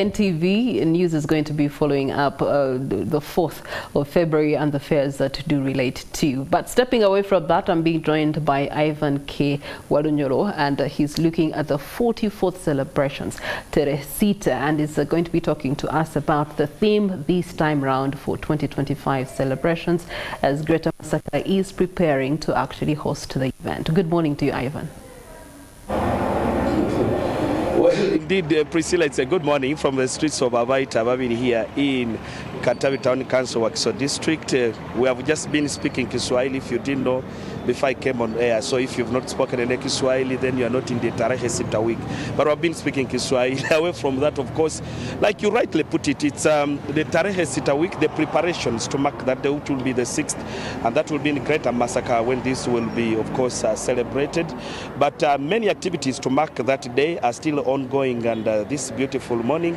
NTV News is going to be following up the 4th of February and the fairs that do relate to. But stepping away from that, I'm being joined by Ivan K. Warunyoro, and he's looking at the 44th celebrations, Tarehe, Sita, and is going to be talking to us about the theme this time round for 2025 celebrations, as Greater Masaka is preparing to actually host the event. Good morning to you, Ivan. Well, indeed, Priscilla, it's a good morning from the streets of Abaita Babiri here in Katavi Town Council, Wakiso District. We have just been speaking Kiswahili, if you didn't know, before I came on air. So if you've not spoken any Kiswahili, then you are not in the Tarehe Sita week. But we've been speaking Kiswahili. Away from that, of course, like you rightly put it, it's the Tarehe Sita week, the preparations to mark that day, which will be the 6th, and that will be in Greater Masaka when this will be, of course, celebrated. But many activities to mark that day are still ongoing, and this beautiful morning,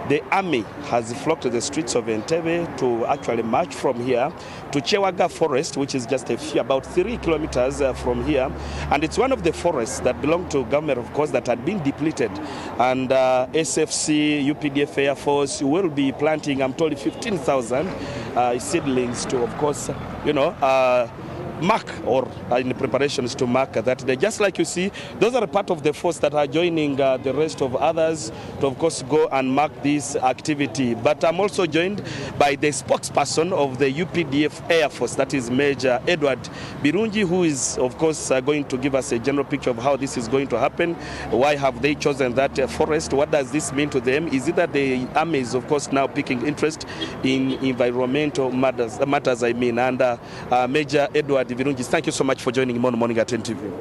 the army has flocked to the streets of Entebbe to actually march from here to Chewaga Forest, which is just about 3 kilometers from here. And it's one of the forests that belong to government, of course, that had been depleted. And SFC, UPDF Air Force will be planting, I'm told, 15,000 seedlings to, of course, mark or in preparations to mark that day. Just like you see, those are a part of the force that are joining the rest of others to, of course, go and mark this activity. But I'm also joined by the spokesperson of the UPDF Air Force, that is Major Edward Birungi, who is, of course, going to give us a general picture of how this is going to happen. Why have they chosen that forest? What does this mean to them? Is it that the army is, of course, now picking interest in environmental matters, and Major Edward Virungi, thank you so much for joining me on Morning at NTV.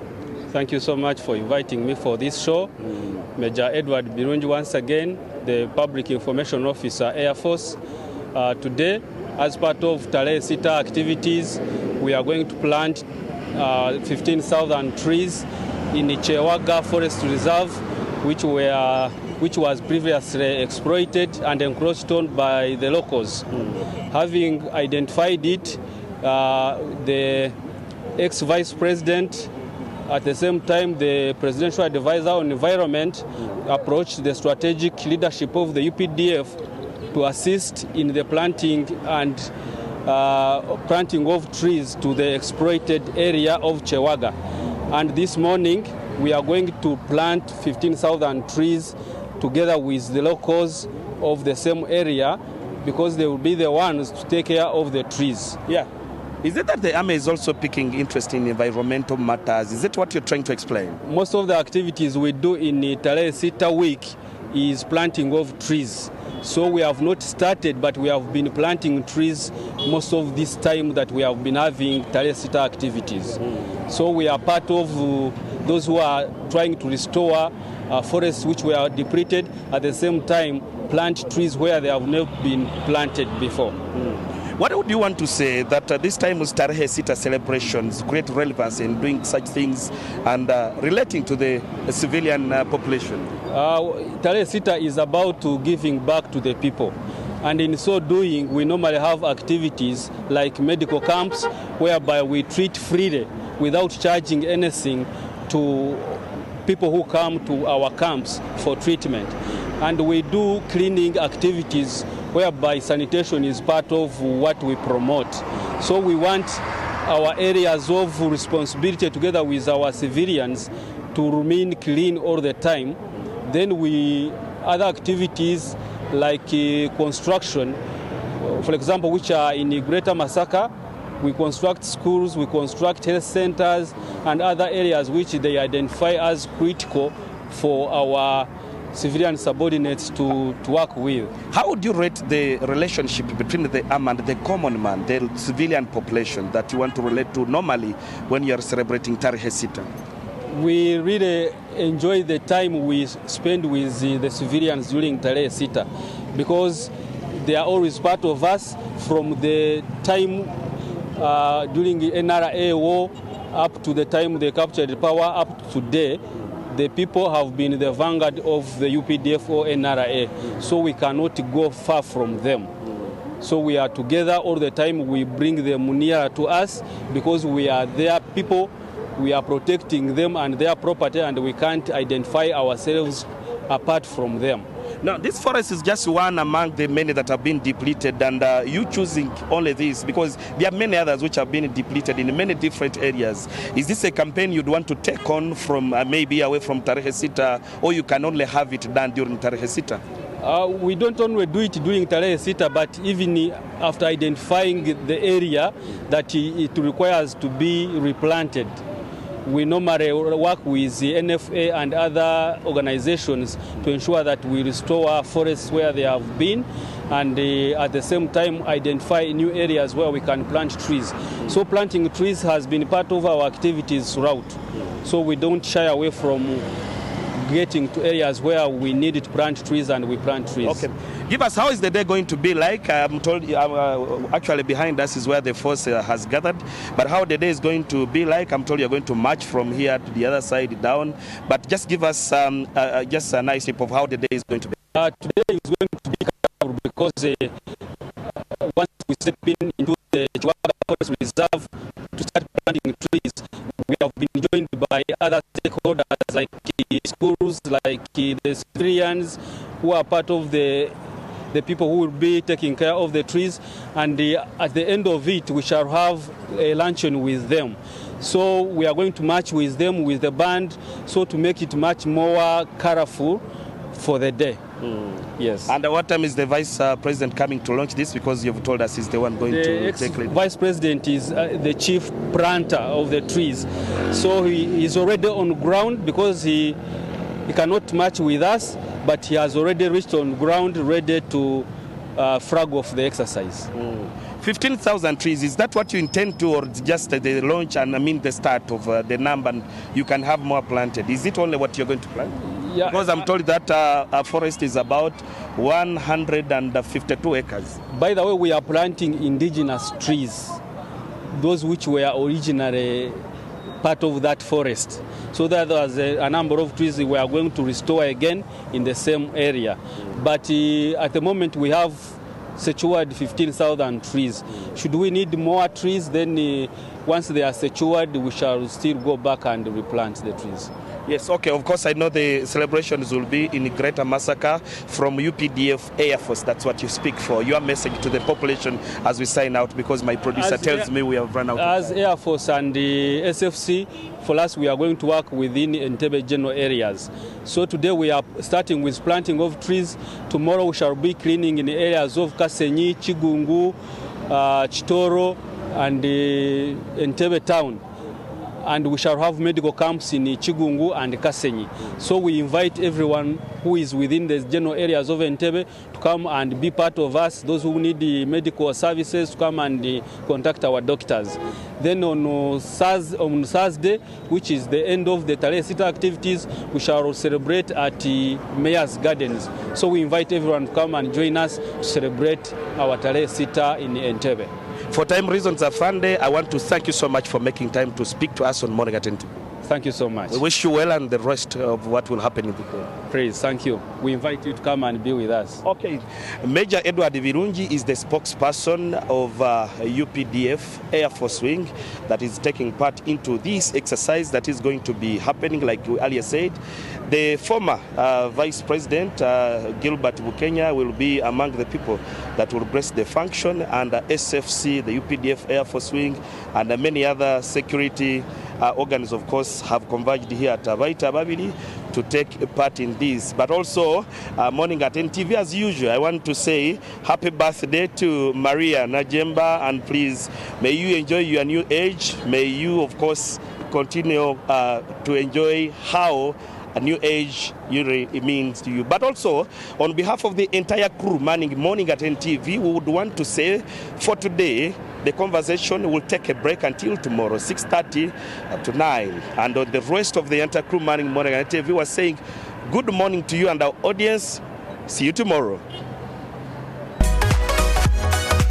Thank you so much for inviting me for this show. Major Edward Birungi once again, the Public Information Officer, Air Force. Today, as part of Tarehe Sita activities, we are going to plant 15,000 trees in the Chewaga Forest Reserve, which was previously exploited and encroached on by the locals. Having identified it, the ex-vice president, at the same time the presidential advisor on environment, approached the strategic leadership of the UPDF to assist in the planting of trees to the exploited area of Chewaga. And this morning we are going to plant 15,000 trees together with the locals of the same area, because they will be the ones to take care of the trees. Yeah. Is it that the army is also picking interest in environmental matters? Is it what you're trying to explain? Most of the activities we do in the Tarehe Sita week is planting of trees. So we have not started, but we have been planting trees most of this time that we have been having Tarehe Sita activities. So we are part of those who are trying to restore forests which were depleted, at the same time plant trees where they have not been planted before. What would you want to say that this time with Tarehe Sita celebrations, great relevance in doing such things and relating to the civilian population? Tarehe Sita is about giving back to the people. And in so doing, we normally have activities like medical camps, whereby we treat freely without charging anything to people who come to our camps for treatment. And we do cleaning activities whereby sanitation is part of what we promote. So we want our areas of responsibility together with our civilians to remain clean all the time. Then other activities like construction, for example, which are in Greater Masaka, we construct schools, we construct health centers and other areas which they identify as critical for our civilian subordinates to work with. How would you rate the relationship between the army and the common man, the civilian population that you want to relate to normally when you are celebrating Tarehe Sita? We really enjoy the time we spend with the civilians during Tarehe Sita, because they are always part of us from the time during the NRA war up to the time they captured power up to today. The people have been the vanguard of the UPDF or NRA, so we cannot go far from them. So we are together all the time. We bring them nearer to us because we are their people. We are protecting them and their property, and we can't identify ourselves apart from them. Now, this forest is just one among the many that have been depleted, and you choosing only this because there are many others which have been depleted in many different areas. Is this a campaign you'd want to take on from maybe away from Tarehe Sita, or you can only have it done during Tarehe Sita? We don't only do it during Tarehe Sita, but even after identifying the area that it requires to be replanted. We normally work with the NFA and other organizations to ensure that we restore forests where they have been, and at the same time identify new areas where we can plant trees. So planting trees has been part of our activities throughout. So we don't shy away from getting to areas where we need to plant trees, and we plant trees. Okay. Give us, how is the day going to be like? I'm told actually behind us is where the force has gathered, but how the day is going to be like? I'm told you're going to march from here to the other side down, but just give us just a nice tip of how the day is going to be. Today is going to be colorful because once we step into the Chiwaga Forest Reserve to start planting trees, we have been joined by other stakeholders like schools, like the civilians who are part of the people who will be taking care of the trees, and at the end of it we shall have a luncheon with them. So we are going to march with them with the band, so to make it much more colorful for the day. Yes. And what time is the Vice President coming to launch this? Because you've told us he's the one going to take lead. Vice President is the chief planter of the trees. So he is already on ground because he cannot march with us, but he has already reached on ground ready to flag off the exercise. 15,000 trees, is that what you intend to, or just the launch and the start of the number, and you can have more planted? Is it only what you're going to plant? Yeah, because I'm told that our forest is about 152 acres. By the way, we are planting indigenous trees, those which were originally part of that forest. So that there's a number of trees we are going to restore again in the same area. But at the moment we have secured 15,000 trees. Should we need more trees, then once they are secured, we shall still go back and replant the trees. Yes, okay, of course I know the celebrations will be in Greater Massacre from UPDF Air Force. That's what you speak for. Your message to the population as we sign out, because my producer tells me we have run out as of time. Air Force and the SFC, for us we are going to work within Entebbe general areas. So today we are starting with planting of trees. Tomorrow we shall be cleaning in the areas of Kasenyi, Chigungu, Chitoro and Entebbe town. And we shall have medical camps in Chigungu and Kasenyi. So we invite everyone who is within the general areas of Entebbe to come and be part of us, those who need the medical services to come and contact our doctors. Then on Thursday, which is the end of the Tarehe Sita activities, we shall celebrate at Mayor's Gardens. So we invite everyone to come and join us to celebrate our Tarehe Sita in Entebbe. For time reasons, Afande, I want to thank you so much for making time to speak to us on Morning at NTV. Thank you so much. We wish you well and the rest of what will happen in the day. Praise, thank you. We invite you to come and be with us. Okay. Major Edward Virungi is the spokesperson of UPDF Air Force Wing that is taking part into this exercise that is going to be happening, like we earlier said. The former Vice President, Gilbert Bukenya, will be among the people that will bless the function, and SFC, the UPDF Air Force Wing, and many other security organs, of course, have converged here at Vaita Babili to take part in this. But also, Morning at NTV, as usual, I want to say happy birthday to Maria Najemba, and please, may you enjoy your new age. May you, of course, continue to enjoy how a new age it means to you. But also, on behalf of the entire crew manning Morning at NTV, we would want to say for today, the conversation will take a break until tomorrow, 6:30 to 9. And on the rest of the entire crew manning Morning at NTV, we are saying good morning to you and our audience. See you tomorrow.